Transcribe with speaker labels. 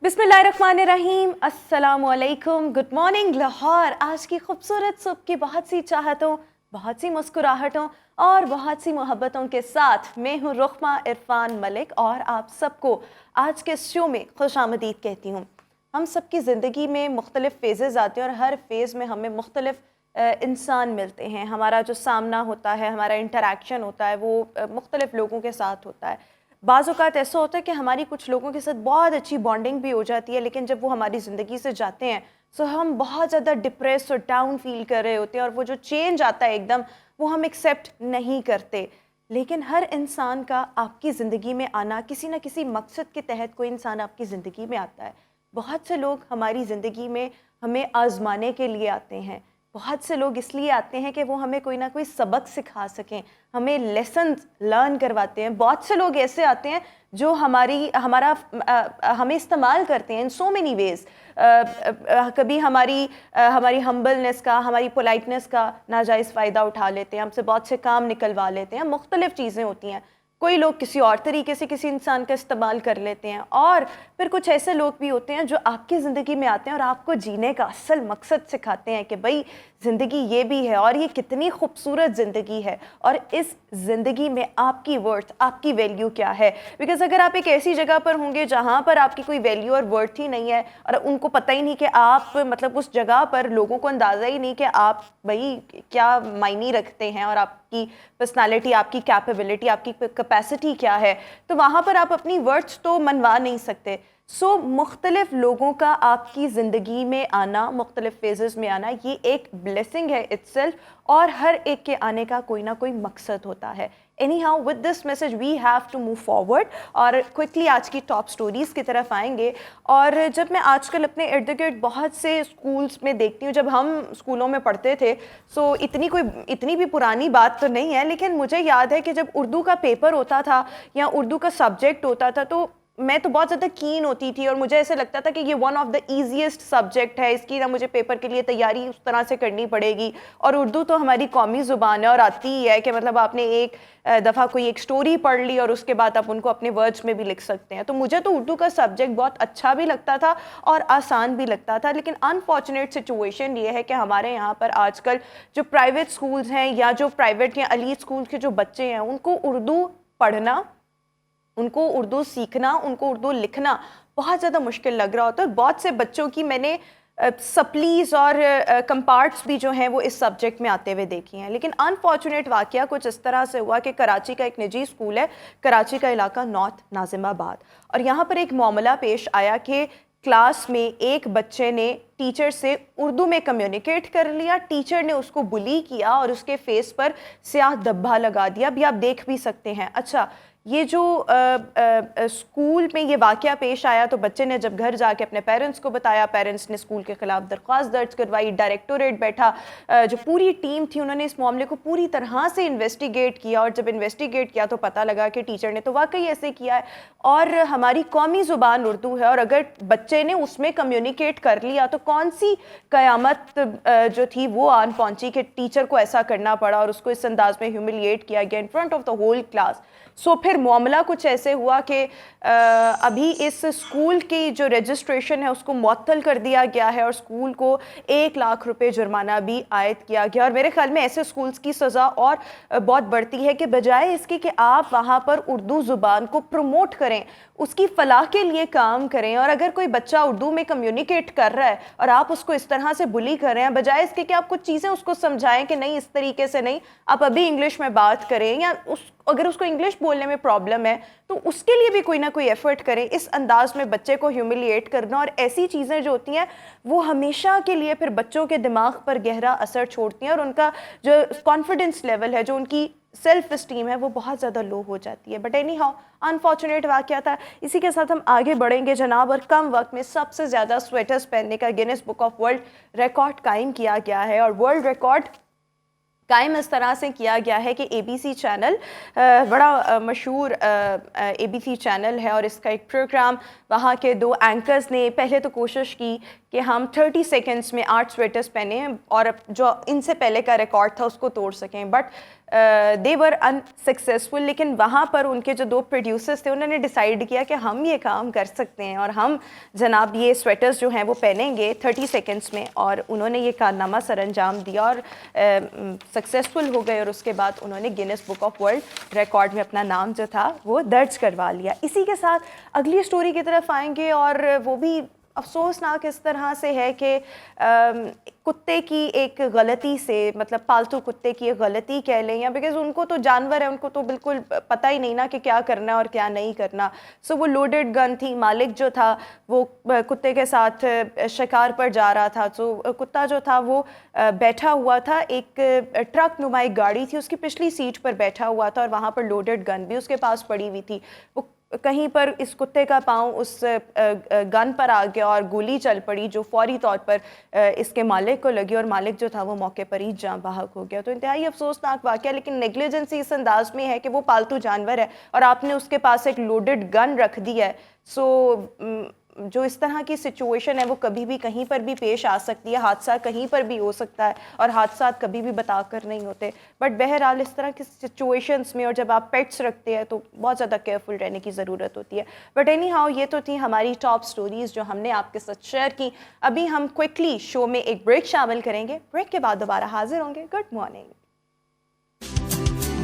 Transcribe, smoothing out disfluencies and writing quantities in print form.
Speaker 1: बिस्मिल्लाहिर्रहमानिर्रहीम, अस्सलामु अलैकुम, गुड मॉर्निंग लाहौर। आज की खूबसूरत सुबह की बहुत सी चाहतों, बहुत सी मुस्कुराहटों और बहुत सी मोहब्बतों के साथ मैं हूँ रुखमा इरफान मलिक और आप सबको आज के शो में खुशामदीद कहती हूँ। हम सबकी ज़िंदगी में मुख्तलिफ़ फ़ेज़ेज़ आते हैं और हर फेज़ में हमें मुख्तलिफ़ इंसान मिलते हैं। हमारा जो सामना होता है, हमारा इंटरेक्शन होता है, वो मुख्तलिफ़ लोगों के साथ होता है। बाज़ औक़ात ऐसा होता है कि हमारी कुछ लोगों के साथ बहुत अच्छी बॉन्डिंग भी हो जाती है, लेकिन जब वो हमारी ज़िंदगी से जाते हैं तो हम बहुत ज़्यादा डिप्रेस और डाउन फील कर रहे होते हैं और वो जो चेंज आता है एकदम, वो हम एक्सेप्ट नहीं करते। लेकिन हर इंसान का आपकी ज़िंदगी में आना, किसी न किसी मकसद के तहत कोई इंसान आपकी ज़िंदगी में आता है। बहुत से लोग हमारी ज़िंदगी में हमें आज़माने के लिए आते हैं। बहुत से लोग इसलिए आते हैं कि वो हमें कोई ना कोई सबक सिखा सकें, हमें लेसन्स लर्न करवाते हैं। बहुत से लोग ऐसे आते हैं जो हमें इस्तेमाल करते हैं इन सो मेनी वेज़। कभी हमारी हम्बलनेस का, हमारी पोलाइटनेस का नाजायज़ फ़ायदा उठा लेते हैं, हमसे बहुत से काम निकलवा लेते हैं। मुख्तलिफ़ चीज़ें होती हैं। कोई लोग किसी और तरीके से किसी इंसान का इस्तेमाल कर लेते हैं और फिर कुछ ऐसे लोग भी होते हैं जो आपकी ज़िंदगी में आते हैं और आपको जीने का असल मकसद सिखाते हैं कि भाई ज़िंदगी ये भी है और ये कितनी खूबसूरत ज़िंदगी है और इस ज़िंदगी में आपकी वर्थ, आपकी वैल्यू क्या है। बिकॉज़ अगर आप एक ऐसी जगह पर होंगे जहाँ पर आपकी कोई वैल्यू और वर्थ ही नहीं है और उनको पता ही नहीं कि आप मतलब उस जगह पर लोगों को अंदाज़ा ही नहीं कि आप भाई क्या मायने रखते हैं और आपकी पर्सनालिटी, आपकी कैपेबिलिटी, आपकी कैपेसिटी क्या है, तो वहाँ पर आप अपनी वर्थ तो मनवा नहीं सकते। मुख्तलिफ लोगों का आपकी ज़िंदगी में आना, मुख्तलिफ फेजेस में आना, ये एक ब्लेसिंग है इटसेल्फ और हर एक के आने का कोई ना कोई मकसद होता है। Anyhow with this message we have to move forward और क्विकली आज की टॉप स्टोरीज़ की तरफ आएंगे। और जब मैं आजकल अपने इर्द गिर्द बहुत से स्कूल्स में देखती हूँ, जब हम स्कूलों में पढ़ते थे, इतनी भी पुरानी बात तो नहीं है, लेकिन मुझे याद है कि जब उर्दू का पेपर होता था या उर्दू का सब्जेक्ट होता था तो मैं तो बहुत ज़्यादा कीन होती थी और मुझे ऐसे लगता था कि ये one of the easiest subject है, इसकी ना मुझे पेपर के लिए तैयारी उस तरह से करनी पड़ेगी। और उर्दू तो हमारी कौमी ज़ुबान है और आती ही है कि मतलब आपने एक दफ़ा कोई एक स्टोरी पढ़ ली और उसके बाद आप उनको अपने वर्ड्स में भी लिख सकते हैं। तो मुझे तो उर्दू का सब्जेक्ट बहुत अच्छा भी लगता था और आसान भी लगता था। लेकिन अनफॉर्चुनेट सिचुएशन ये है कि हमारे यहाँ पर आजकल जो प्राइवेट स्कूल्स हैं या जो प्राइवेट या एलीट स्कूल के जो बच्चे हैं, उनको उर्दू पढ़ना, उनको उर्दू सीखना, उनको उर्दू लिखना बहुत ज़्यादा मुश्किल लग रहा होता है। बहुत से बच्चों की मैंने सप्लीज और कंपार्ट्स भी जो हैं वो इस सब्जेक्ट में आते हुए देखी हैं। लेकिन अनफॉर्चुनेट वाक़या कुछ इस तरह से हुआ कि कराची का एक निजी स्कूल है, कराची का इलाका नॉर्थ नाज़िमाबाद, और यहाँ पर एक मामला पेश आया कि क्लास में एक बच्चे ने टीचर से उर्दू में कम्युनिकेट कर लिया, टीचर ने उसको बुली किया और उसके फेस पर स्याह धब्बा लगा दिया। अभी आप देख भी सकते हैं। अच्छा, ये जो स्कूल में ये वाक़या पेश आया तो बच्चे ने जब घर जाके अपने पेरेंट्स को बताया, पेरेंट्स ने स्कूल के ख़िलाफ़ दरख्वास्त दर्ज करवाई, डायरेक्टोरेट बैठा, जो पूरी टीम थी उन्होंने इस मामले को पूरी तरह से इन्वेस्टिगेट किया और जब इन्वेस्टिगेट किया तो पता लगा कि टीचर ने तो वाकई ऐसे किया है और हमारी कौमी ज़ुबान उर्दू है और अगर बच्चे ने उसमें कम्युनिकेट कर लिया तो कौन सी क़यामत जो थी वो आन पहुँची कि टीचर को ऐसा करना पड़ा और उसको इस अंदाज में ह्यूमिलिएट किया गया in front of the whole class. फिर मामला कुछ ऐसे हुआ कि अभी इस स्कूल की जो रजिस्ट्रेशन है उसको मुअत्तल कर दिया गया है और स्कूल को 1 लाख रुपए जुर्माना भी आयद किया गया। और मेरे ख्याल में ऐसे स्कूल्स की सज़ा और बहुत बढ़ती है कि बजाय इसके कि आप वहाँ पर उर्दू ज़ुबान को प्रमोट करें, उसकी फ़लाह के लिए काम करें, और अगर कोई बच्चा उर्दू में कम्युनिकेट कर रहा है और आप उसको इस तरह से बुली कर रहे हैं, बजाय इसके कि आप कुछ चीज़ें उसको समझाएं कि नहीं इस तरीके से नहीं, आप अभी इंग्लिश में बात करें, या अगर उसको इंग्लिश बोलने में प्रॉब्लम है तो उसके लिए भी कोई ना कोई एफर्ट करें। इस अंदाज में बच्चे को ह्यूमिलिएट करना और ऐसी चीज़ें जो होती हैं वो हमेशा के लिए फिर बच्चों के दिमाग पर गहरा असर छोड़ती हैं और उनका जो कॉन्फिडेंस लेवल है, जो उनकी सेल्फ इस्टीम है, वो बहुत ज़्यादा लो हो जाती है। बट एनी हाउ अनफॉर्चुनेट वाक़या था। इसी के साथ हम आगे बढ़ेंगे जनाब, और कम वक्त में सबसे ज़्यादा स्वेटर्स पहनने का Guinness book of world record कायम किया गया है। और वर्ल्ड रिकॉर्ड कायम इस तरह से किया गया है कि ABC चैनल बड़ा मशहूर ABC चैनल है और इसका एक प्रोग्राम, वहाँ के 2 एंकर्स ने पहले तो कोशिश की कि हम 30 सेकंड्स में 8 स्वेटर्स पहने और जो इनसे पहले का रिकॉर्ड था उसको तोड़ सकें, बट دے ور انسکسیزفل، لیکن وہاں پر ان کے جو 2 پروڈیوسرس تھے انہوں نے ڈیسائیڈ کیا کہ ہم یہ کام کر سکتے ہیں اور ہم جناب یہ سویٹرز جو ہیں وہ پہنیں گے 30 سیکنڈس میں، اور انہوں نے یہ کارنامہ سر انجام دیا اور سکسیزفل ہو گئے، اور اس کے بعد انہوں نے grains book of world record میں اپنا نام جو تھا وہ درج کروا لیا۔ اسی کے ساتھ اگلی اسٹوری کی طرف آئیں گے، اور وہ بھی افسوسناک اس طرح سے ہے کہ کتے کی ایک غلطی سے، مطلب پالتو کتے کی ایک غلطی کہہ لیں، یا بیکاز ان کو تو جانور ہے، ان کو تو بالکل پتہ ہی نہیں نا کہ کیا کرنا ہے اور کیا نہیں کرنا، سو وہ لوڈڈ گن تھی، مالک جو تھا وہ کتے کے ساتھ شکار پر جا رہا تھا، تو کتا جو تھا وہ بیٹھا ہوا تھا، ایک ٹرک نمائی گاڑی تھی اس کی پچھلی سیٹ پر بیٹھا ہوا تھا، اور وہاں پر لوڈڈ گن بھی اس کے پاس پڑی ہوئی تھی۔ وہ کہیں پر اس کتے کا پاؤں اس گن پر آ گیا اور گولی چل پڑی جو فوری طور پر اس کے مالک کو لگی، اور مالک جو تھا وہ موقع پر ہی جاں بحق ہو گیا۔ تو انتہائی افسوسناک واقعہ، لیکن نیگلیجنسی اس انداز میں ہے کہ وہ پالتو جانور ہے اور آپ نے اس کے پاس ایک لوڈڈ گن رکھ دی ہے، سو جو اس طرح کی سچویشن ہے وہ کبھی بھی کہیں پر بھی پیش آ سکتی ہے، حادثہ کہیں پر بھی ہو سکتا ہے، اور حادثات کبھی بھی بتا کر نہیں ہوتے، بٹ بہرحال اس طرح کی سچویشنز میں اور جب آپ پیٹس رکھتے ہیں تو بہت زیادہ کیئرفل رہنے کی ضرورت ہوتی ہے۔ بٹ اینی ہاؤ یہ تو تھی ہماری ٹاپ سٹوریز جو ہم نے آپ کے ساتھ شیئر کی۔ ابھی ہم کوئکلی شو میں ایک بریک شامل کریں گے، بریک کے بعد دوبارہ حاضر ہوں گے۔ Good morning.